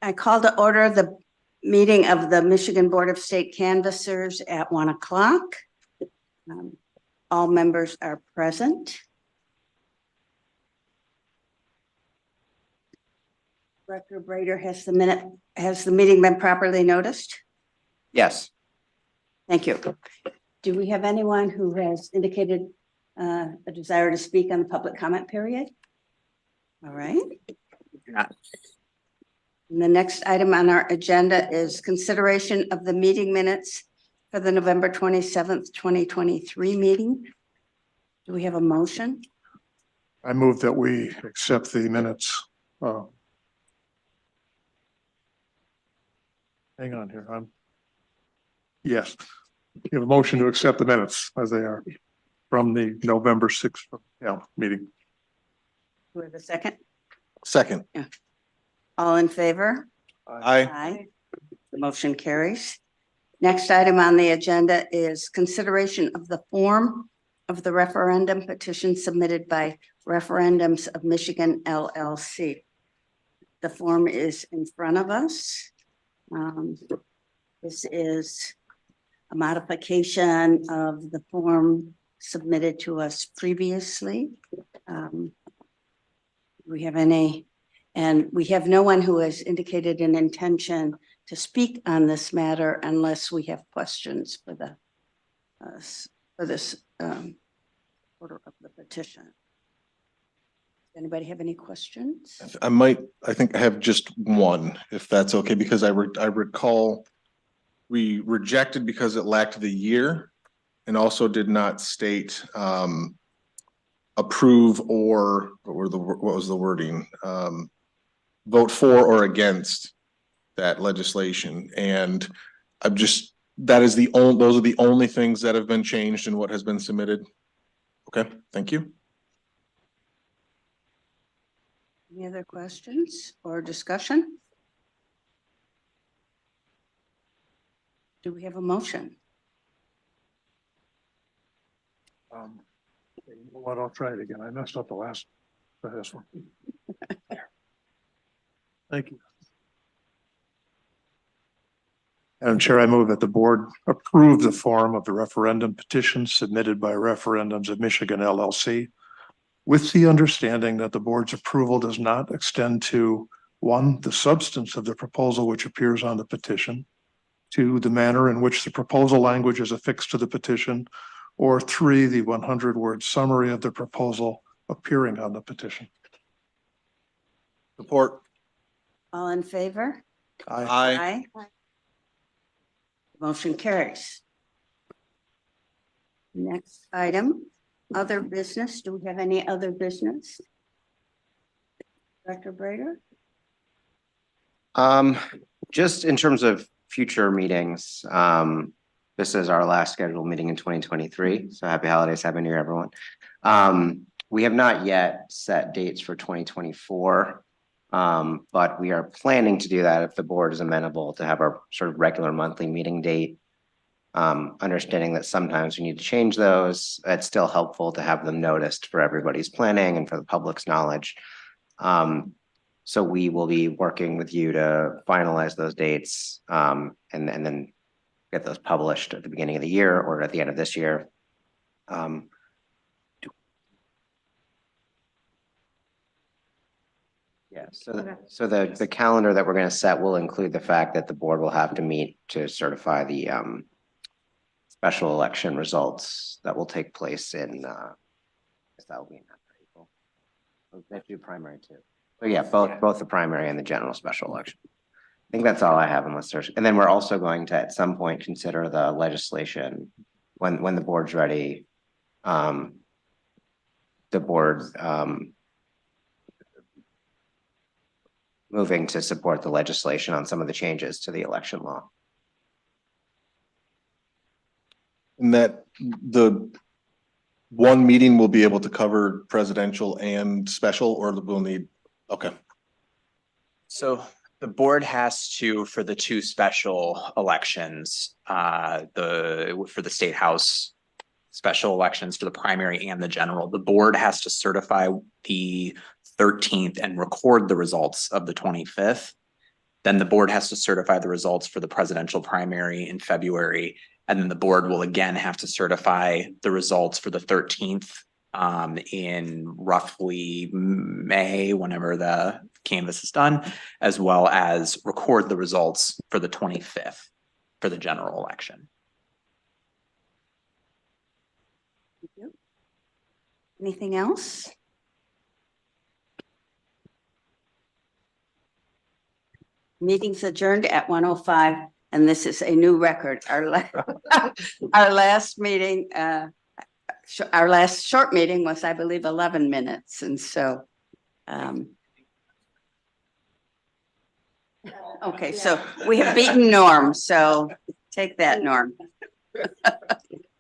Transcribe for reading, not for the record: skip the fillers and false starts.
I call to order the meeting of the Michigan Board of State Canvassers at 1 o'clock. All members are present. Director Brader, has the meeting been properly noticed? Yes. Thank you. Do we have anyone who has indicated a desire to speak on the public comment period? All right. And the next item on our agenda is consideration of the meeting minutes for the November 27th, 2023 meeting. Do we have a motion? I move that we accept the minutes. Hang on here. Yes, you have a motion to accept the minutes as they are from the November 6th meeting. Do we have a second? Second. All in favor? Aye. Aye. The motion carries. Next item on the agenda is consideration of the form of the referendum petition submitted by Referendums of Michigan LLC. The form is in front of us. This is a modification of the form submitted to us previously. Do we have any? And we have no one who has indicated an intention to speak on this matter unless we have questions for this order of the petition. Anybody have any questions? I think I have just one, if that's okay, because I recall we rejected because it lacked the year and also did not state approve or what was the wording? Vote for or against that legislation. And those are the only things that have been changed in what has been submitted. Okay, thank you. Any other questions or discussion? Do we have a motion? You know what? I'll try it again. I messed up the last one. Thank you. Madam Chair, I move that the board approve the form of the referendum petition submitted by Referendums of Michigan LLC, with the understanding that the board's approval does not extend to 1, the substance of the proposal which appears on the petition, 2, the manner in which the proposal language is affixed to the petition, or 3, the 100-word summary of the proposal appearing on the petition. Support. All in favor? Aye. Aye. Motion carries. Next item, other business. Do we have any other business? Dr. Brader? Just in terms of future meetings, this is our last scheduled meeting in 2023. So happy holidays, happy new year, everyone. We have not yet set dates for 2024, but we are planning to do that if the board is amenable to have our sort of regular monthly meeting date. Understanding that sometimes we need to change those, it's still helpful to have them noticed for everybody's planning and for the public's knowledge. So we will be working with you to finalize those dates and then get those published at the beginning of the year or at the end of this year. Yeah, so the calendar that we're going to set will include the fact that the board will have to meet to certify the special election results that will take place in that will be in April. They have to do primary too. So yeah, both the primary and the general special election. I think that's all I have unless there's, and then we're also going to at some point consider the legislation when the board's ready. The board moving to support the legislation on some of the changes to the election law. And that the one meeting will be able to cover presidential and special, or we'll need, okay. So the board has to, for the 2 special elections, for the state house special elections for the primary and the general, the board has to certify the 13th and record the results of the 25th. Then the board has to certify the results for the presidential primary in February. And then the board will again have to certify the results for the 13th in roughly May, whenever the canvas is done, as well as record the results for the 25th for the general election. Anything else? Meeting's adjourned at 1:05, and this is a new record. Our last meeting, our last short meeting was, I believe, 11 minutes, and so. Okay, so we have beaten Norm, so take that, Norm.